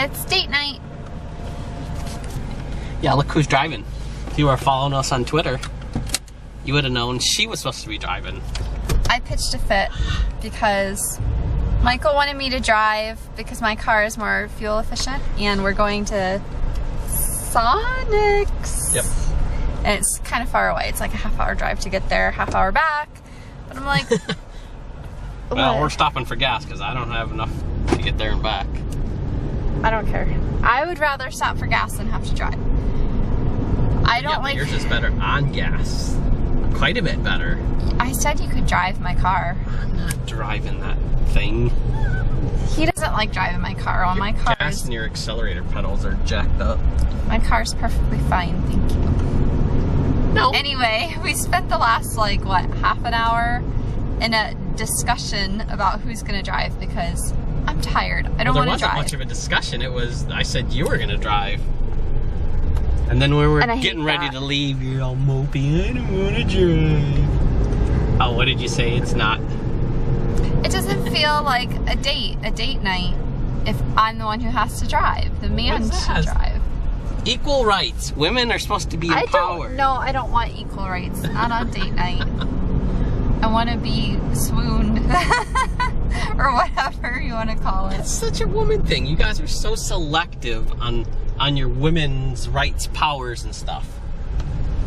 It's date night. Yeah, look who's driving. If you were following us on Twitter, you would have known she was supposed to be driving. I pitched a fit because Michael wanted me to drive because my car is more fuel efficient, and we're going to Sonic's. Yep. And it's kind of far away. It's like a half-hour drive to get there, half-hour back. But I'm like, well, we're stopping for gas because I don't have enough to get there and back. I don't care. I would rather stop for gas than have to drive. I don't like. Yours is better on gas. Quite a bit better. I said you could drive my car. I'm not driving that thing. He doesn't like driving my car. Well, my car gas and your accelerator pedals are jacked up. My car's perfectly fine, thank you. No. Anyway, we spent the last, like, what, half an hour in a discussion about who's gonna drive because I'm tired. I don't want to drive. There wasn't much of a discussion. It was, I said you were gonna drive. And then when we were getting ready to leave, you're all mopey, I don't want to drive. Oh, what did you say? It's not. It doesn't feel like a date night, if I'm the one who has to drive. The man should drive. Equal rights. Women are supposed to be empowered. No, I don't want equal rights. Not on date night. I want to be swooned. Or whatever you want to call it. It's such a woman thing. You guys are so selective on your women's rights, powers, and stuff.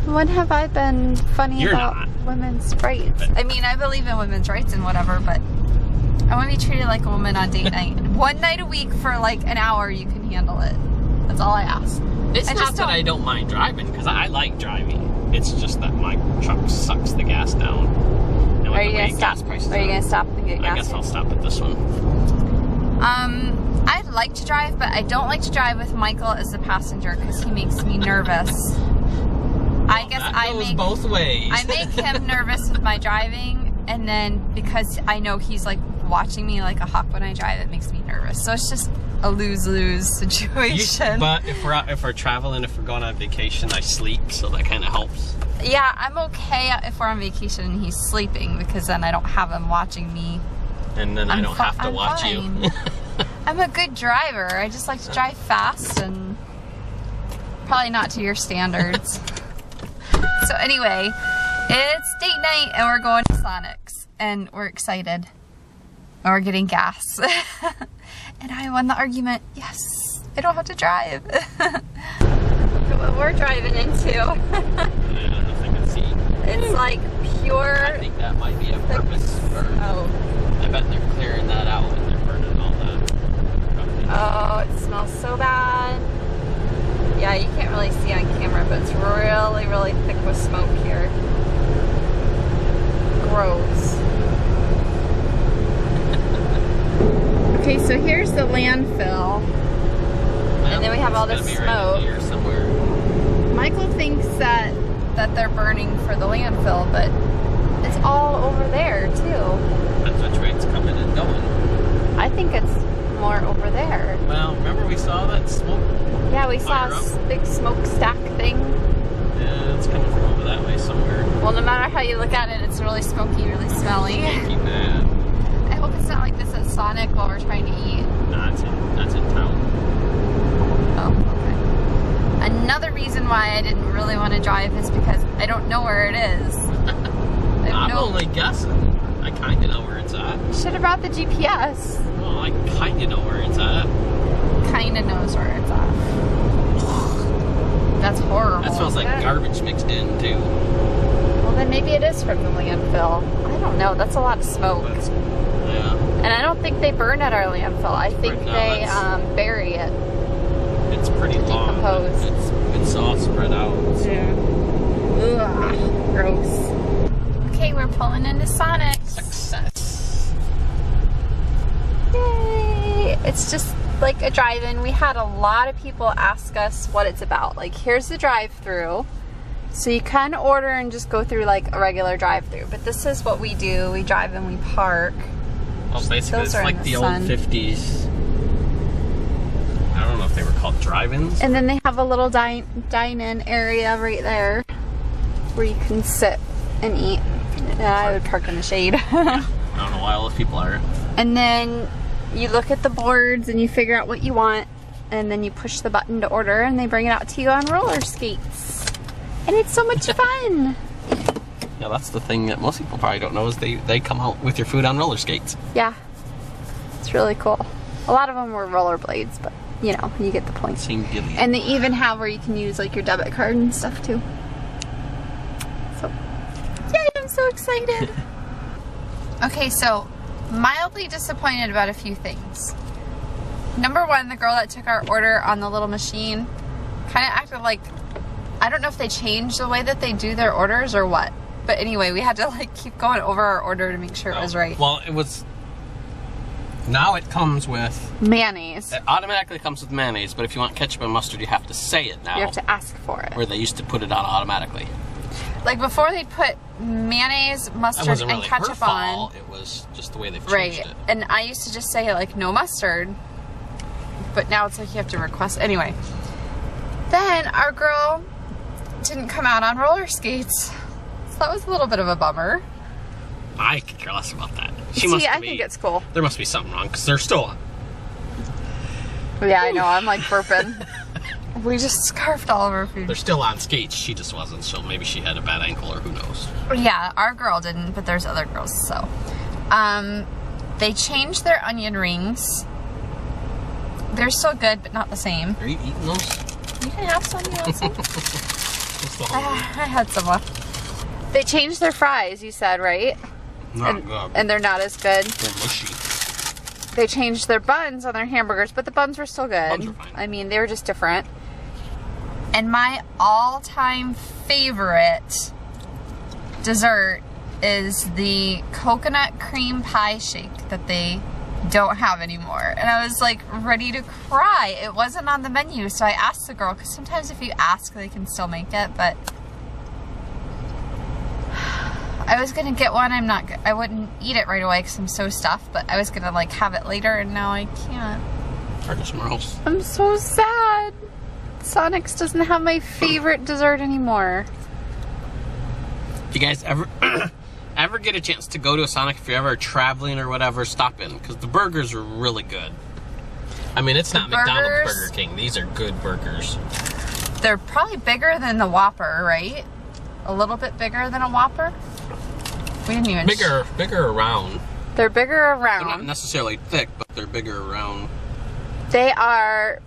When have I been funny about women's rights? I mean, I believe in women's rights and whatever, but I want to be treated like a woman on date night. One night a week for like an hour, you can handle it. That's all I ask. It's not that I don't mind driving, because I like driving. It's just that my truck sucks the gas down. And are you going to stop? Are you going to stop and get gas? I guess I'll stop at this one. I'd like to drive, but I don't like to drive with Michael as the passenger because he makes me nervous. I guess I make both ways. I make him nervous with my driving, and then because I know he's like watching me like a hawk when I drive, it makes me nervous. So it's just a lose-lose situation. But if we're traveling, if we're going on vacation, I sleep, so that kind of helps. Yeah, I'm okay if we're on vacation and he's sleeping, because then I don't have him watching me. And then I don't have to watch you. I'm a good driver. I just like to drive fast, and probably not to your standards. So anyway, it's date night and we're going to Sonic's and we're excited. And we're getting gas. And I won the argument. Yes, I don't have to drive. Look at what we're driving into. I don't know if I can see. It's like pure. I think that might be a purpose for. Oh. I bet they're clearing that out and they're burning all that. Oh, it smells so bad. Yeah, you can't really see on camera, but it's really, really thick with smoke here. Gross. Okay, so here's the landfill. And then we have all this smoke. Right here somewhere. Michael thinks that they're burning for the landfill, but it's all over there too. That's which way it's coming and going. I think it's more over there. Well, remember we saw that smoke? Yeah, we saw a big smokestack thing. Yeah, it's coming from over that way somewhere. Well, no matter how you look at it, it's really smoky, really smelly. Stinky bad. I hope it's not like this at Sonic while we're trying to eat. No, that's in town. Oh, okay. Another reason why I didn't really want to drive is because I don't know where it is. I'm only guessing. I kind of know where it's at. You should have brought the GPS. Well, I kind of know where it's at. Kind of knows where it's at. That's horrible. That smells like garbage mixed in, too. Well, then maybe it is from the landfill. I don't know. That's a lot of smoke. Yeah. And I don't think they burn at our landfill. I think they bury it. It's pretty long. Decompose. It's all spread out. Yeah. Ugh, gross. Okay, we're pulling into Sonic's. Success. Yay! It's just like a drive-in. We had a lot of people ask us what it's about. Like, here's the drive-through. So you can order and just go through like a regular drive-through. But this is what we do. We drive and we park. Well, basically it's like the old 50s. I don't know if they were called drive-ins. And then they have a little dine-in area right there where you can sit and eat. And I would park in the shade. Yeah. I don't know why all those people are. And then you look at the boards and you figure out what you want. and then you push the button to order and they bring it out to you on roller skates. And it's so much fun. Yeah, that's the thing that most people probably don't know is they come out with your food on roller skates. Yeah, it's really cool. A lot of them were rollerblades, but you know, you get the point. Same deal. And they even have where you can use like your debit card and stuff too. So, yay, I'm so excited. Okay, so mildly disappointed about a few things. Number one, the girl that took our order on the little machine kind of acted like, I don't know if they changed the way that they do their orders or what. But anyway, we had to like keep going over our order to make sure it was right. Well, it was, now it comes with mayonnaise. It automatically comes with mayonnaise, but if you want ketchup and mustard, you have to say it now. You have to ask for it. Where they used to put it on automatically. Like before they'd put mayonnaise, mustard, and ketchup on. It was just the way they've changed it. And I used to just say like no mustard. But now it's like you have to request. Anyway. Then our girl didn't come out on roller skates. So that was a little bit of a bummer. I could care less about that. I think it's cool. There must be something wrong because they're still on. Yeah, I know. I'm like burping. We just scarfed all of our food. They're still on skates. She just wasn't, so maybe she had a bad ankle or who knows. Yeah, our girl didn't, but there's other girls, so. They changed their onion rings. They're still good, but not the same. Are you eating those? You can have some, you want some? I had some left. They changed their fries, you said, right? Not good. And they're not as good. They're mushy. They changed their buns on their hamburgers, but the buns were still good. Buns were fine. I mean, they were just different. And my all-time favorite dessert is the coconut cream pie shake that they don't have anymore. And I was like ready to cry. It wasn't on the menu, so I asked the girl, because sometimes if you ask, they can still make it, but I was gonna get one. I wouldn't eat it right away because I'm so stuffed, but I was gonna like have it later, and now I can't. Or just somewhere else. I'm so sad. Sonic's doesn't have my favorite dessert anymore. If you guys ever get a chance to go to a Sonic, if you're ever traveling or whatever, stop in, because the burgers are really good. I mean, it's not McDonald's Burger King. These are good burgers. They're probably bigger than the Whopper, right? A little bit bigger than a Whopper? We didn't even... Bigger around. They're bigger around. They're not necessarily thick, but they're bigger around. They're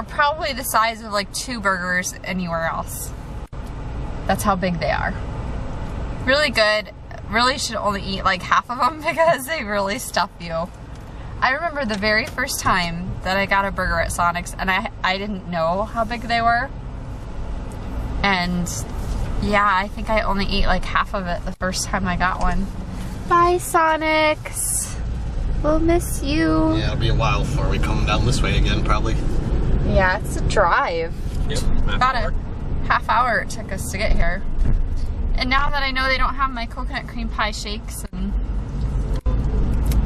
probably the size of like 2 burgers anywhere else. That's how big they are. Really good. Really should only eat like half of them because they really stuff you. I remember the very first time that I got a burger at Sonic's, and I didn't know how big they were. And yeah, I think I only ate like half of it the first time I got one. Bye, Sonic's. We'll miss you. Yeah, it'll be a while before we come down this way again, probably. Yeah, it's a drive. Yep. About a half hour it took us to get here. And now that I know they don't have my coconut cream pie shakes and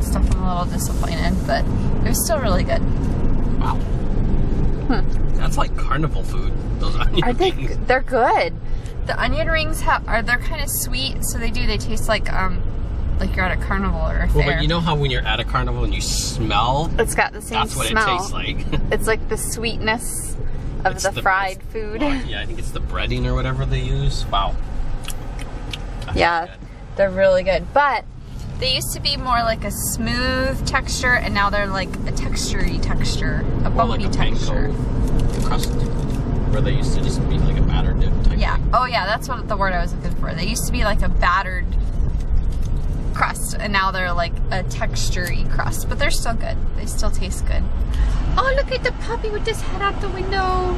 stuff, I'm a little disappointed, but it was still really good. Wow. That's like carnival food, those onion rings. They're good. The onion rings they're kind of sweet, so they taste like you're at a carnival or a fair. Well, but you know how when you're at a carnival and you smell? It's got the same smell. That's what it tastes like. It's like the sweetness of the fried food. Yeah, I think it's the breading or whatever they use. Wow. Yeah, they're really good. But they used to be more like a smooth texture, and now they're like a texture-y texture, a bumpy like a texture. Panko crust, where they used to just be like a battered dip type. Yeah. Oh yeah, that's what the word I was looking for. They used to be like a battered crust, and now they're like a texture-y crust, but they're still good. They still taste good. Oh, look at the puppy with his head out the window.